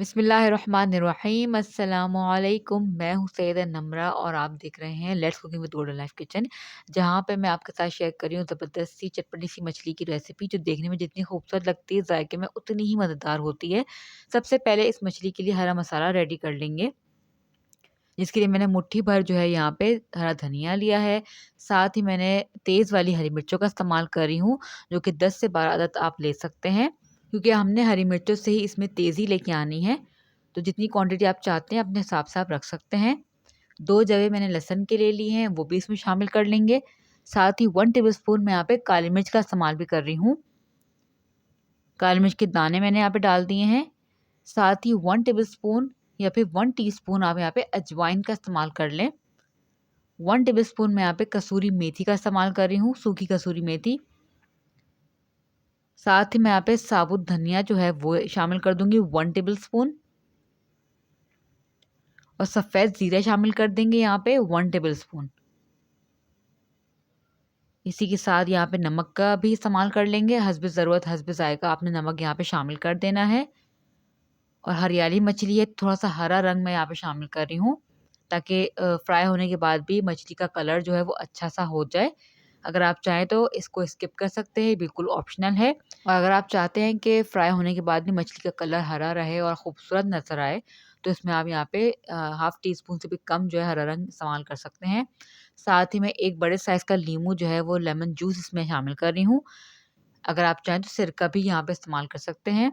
बिस्मिल्लाहिर्रहमानिर्रहीम अस्सलामुअलैकुम। मैं हूँ सैयदा नम्रा और आप देख रहे हैं let's cooking with golden life kitchen, जहाँ पे मैं आपके साथ शेयर कर रही हूँ ज़बरदस्त सी चटपटी सी मछली की रेसिपी, जो देखने में जितनी खूबसूरत लगती है जायके में उतनी ही मज़ेदार होती है। सबसे पहले इस मछली के लिए हरा मसाला रेडी कर लेंगे, जिसके लिए मैंने मुट्ठी भर जो है यहाँ पे हरा धनिया लिया है। साथ ही मैंने तेज़ वाली हरी मिर्चों का इस्तेमाल कर रही हूँ, जो कि 10 से 12 अदद आप ले सकते हैं, क्योंकि हमने हरी मिर्चों से ही इसमें तेज़ी लेके आनी है। तो जितनी क्वांटिटी आप चाहते हैं अपने हिसाब से आप रख सकते हैं। 2 जवे मैंने लहसुन के ले लिए हैं, वो भी इसमें शामिल कर लेंगे। साथ ही 1 टेबलस्पून मैं यहाँ पे काली मिर्च का इस्तेमाल भी कर रही हूँ। काली मिर्च के दाने मैंने यहाँ पे डाल दिए हैं। साथ ही 1 टेबलस्पून या फिर 1 टीस्पून आप यहाँ पे अजवाइन का इस्तेमाल कर लें। 1 टेबलस्पून मैं यहाँ पे कसूरी मेथी का इस्तेमाल कर रही हूँ, सूखी कसूरी मेथी। साथ ही मैं यहाँ पे साबुत धनिया जो है वो शामिल कर दूंगी 1 टेबलस्पून, और सफ़ेद ज़ीरा शामिल कर देंगे यहाँ पे 1 टेबलस्पून। इसी के साथ यहाँ पे नमक का भी इस्तेमाल कर लेंगे, हस्ब ज़रूरत हस्ब ज़ायक़ा आपने नमक यहाँ पे शामिल कर देना है। और हरियाली मछली है, थोड़ा सा हरा रंग मैं यहाँ पे शामिल कर रही हूँ, ताकि फ्राई होने के बाद भी मछली का कलर जो है वो अच्छा सा हो जाए। अगर आप चाहें तो इसको स्किप कर सकते हैं, बिल्कुल ऑप्शनल है। और अगर आप चाहते हैं कि फ्राई होने के बाद भी मछली का कलर हरा रहे और खूबसूरत नज़र आए, तो इसमें आप यहाँ पे हाफ़ टी स्पून से भी कम जो है हरा रंग इस्तेमाल कर सकते हैं। साथ ही मैं एक बड़े साइज़ का नींबू जो है वो लेमन जूस इसमें शामिल कर रही हूँ। अगर आप चाहें तो सिरका भी यहाँ पे इस्तेमाल कर सकते हैं।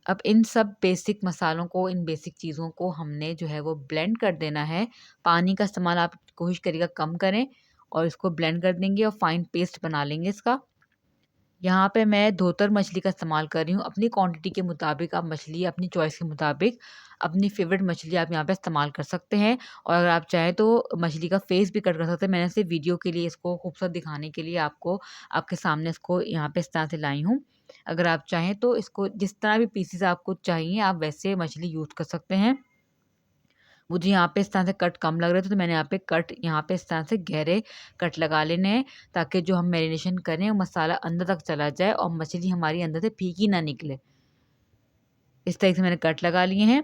अब इन सब बेसिक मसालों को, इन बेसिक चीज़ों को हमने जो है वो ब्लेंड कर देना है। पानी का इस्तेमाल आप कोशिश करिएगा कम करें, और इसको ब्लेंड कर देंगे और फाइन पेस्ट बना लेंगे इसका। यहाँ पे मैं धोतर मछली का इस्तेमाल कर रही हूँ। अपनी क्वांटिटी के मुताबिक आप मछली अपनी चॉइस के मुताबिक अपनी फ़ेवरेट मछली आप यहाँ पे इस्तेमाल कर सकते हैं। और अगर आप चाहें तो मछली का फ़ेस भी कट कर सकते हैं। मैंने सिर्फ़ वीडियो के लिए, इसको खूबसूरत दिखाने के लिए आपको आपके सामने इसको यहाँ पे इस तरह से लाई हूँ। अगर आप चाहें तो इसको जिस तरह भी पीसेज़ आपको चाहिए आप वैसे मछली यूज़ कर सकते हैं। मुझे यहाँ पे इस तरह से कट कम लग रहे थे, तो मैंने यहाँ पे कट यहाँ पे इस तरह से गहरे कट लगा लेने हैं, ताकि जो हम मैरिनेशन करें वो मसाला अंदर तक चला जाए और मछली हमारी अंदर से फीकी ना निकले। इस तरीके से मैंने कट लगा लिए हैं।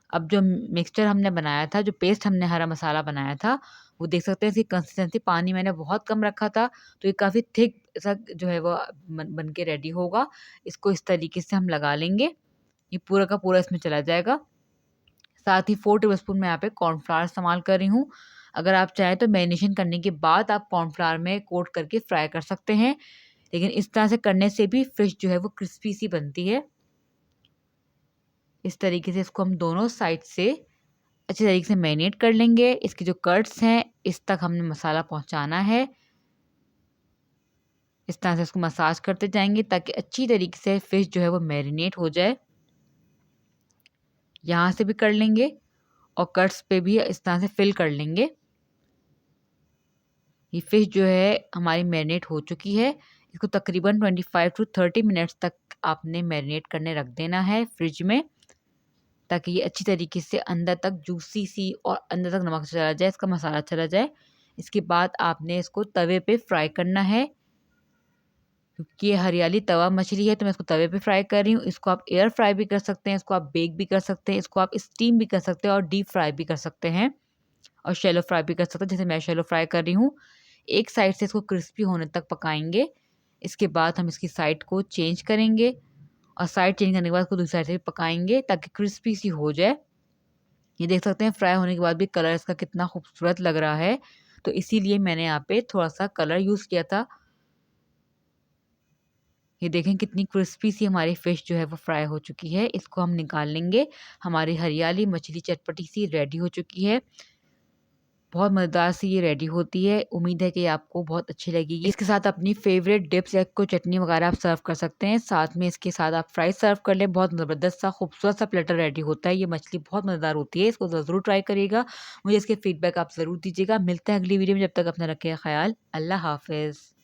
अब जो मिक्सचर हमने बनाया था, जो पेस्ट हमने हरा मसाला बनाया था, वो देख सकते हैं इसकी कंसिस्टेंसी, पानी मैंने बहुत कम रखा था, तो ये काफ़ी थिक सा जो है वो बन के रेडी होगा। इसको इस तरीके से हम लगा लेंगे, ये पूरा का पूरा इसमें चला जाएगा। साथ ही 4 टेबलस्पून मैं यहाँ पे कॉर्नफ्लावर इस्तेमाल कर रही हूँ। अगर आप चाहें तो मैरिनेशन करने के बाद आप कॉर्नफ्लावर में कोट करके फ्राई कर सकते हैं, लेकिन इस तरह से करने से भी फ़िश जो है वो क्रिस्पी सी बनती है। इस तरीके से इसको हम दोनों साइड से अच्छे तरीके से मैरिनेट कर लेंगे। इसके जो कट्स हैं इस तक हमने मसाला पहुँचाना है। इस तरह से इसको मसाज करते जाएँगे ताकि अच्छी तरीके से फ़िश जो है वो मैरिनेट हो जाए। यहाँ से भी कर लेंगे और कट्स पे भी इस तरह से फिल कर लेंगे। ये फ़िश जो है हमारी मैरिनेट हो चुकी है। इसको तकरीबन 25 टू 30 मिनट्स तक आपने मैरिनेट करने रख देना है फ्रिज में, ताकि ये अच्छी तरीके से अंदर तक जूसी सी और अंदर तक नमक चला जाए, इसका मसाला चला जाए। इसके बाद आपने इसको तवे पे फ्राई करना है। क्योंकि ये हरियाली तवा मछली है तो मैं इसको तवे पे फ्राई कर रही हूँ। इसको आप एयर फ्राई भी कर सकते हैं, इसको आप बेक भी कर सकते हैं, इसको आप स्टीम भी कर सकते हैं और डीप फ्राई भी कर सकते हैं, और शैलो फ्राई भी कर सकते हैं, जैसे मैं शैलो फ्राई कर रही हूँ। एक साइड से इसको क्रिस्पी होने तक पकाएँगे। इसके बाद हम इसकी साइड को चेंज करेंगे, और साइड चेंज करने के बाद इसको दूसरी साइड से भी पकाएँगे ताकि क्रिस्पी सी हो जाए। ये देख सकते हैं फ्राई होने के बाद भी कलर इसका कितना खूबसूरत लग रहा है। तो इसीलिए मैंने यहाँ पे थोड़ा-सा कलर यूज़ किया था। ये देखें कितनी क्रिस्पी सी हमारी फ़िश जो है वो फ्राई हो चुकी है। इसको हम निकाल लेंगे। हमारी हरियाली मछली चटपटी सी रेडी हो चुकी है। बहुत मज़ेदार सी ये रेडी होती है। उम्मीद है कि आपको बहुत अच्छी लगेगी। इसके साथ अपनी फ़ेवरेट डिप्स या कोई चटनी वगैरह आप सर्व कर सकते हैं। साथ में इसके साथ आप फ्राइज़ सर्व कर लें, बहुत ज़बरदस्त सा खूबसूरत सा प्लेटर रेडी होता है। ये मछली बहुत मज़ेदार होती है, इसको ज़रूर ट्राई करिएगा। मुझे इसके फ़ीडबैक आप ज़रूर दीजिएगा। मिलते हैं अगली वीडियो में, जब तक अपना रखिए ख़याल। अल्लाह हाफ़िज़।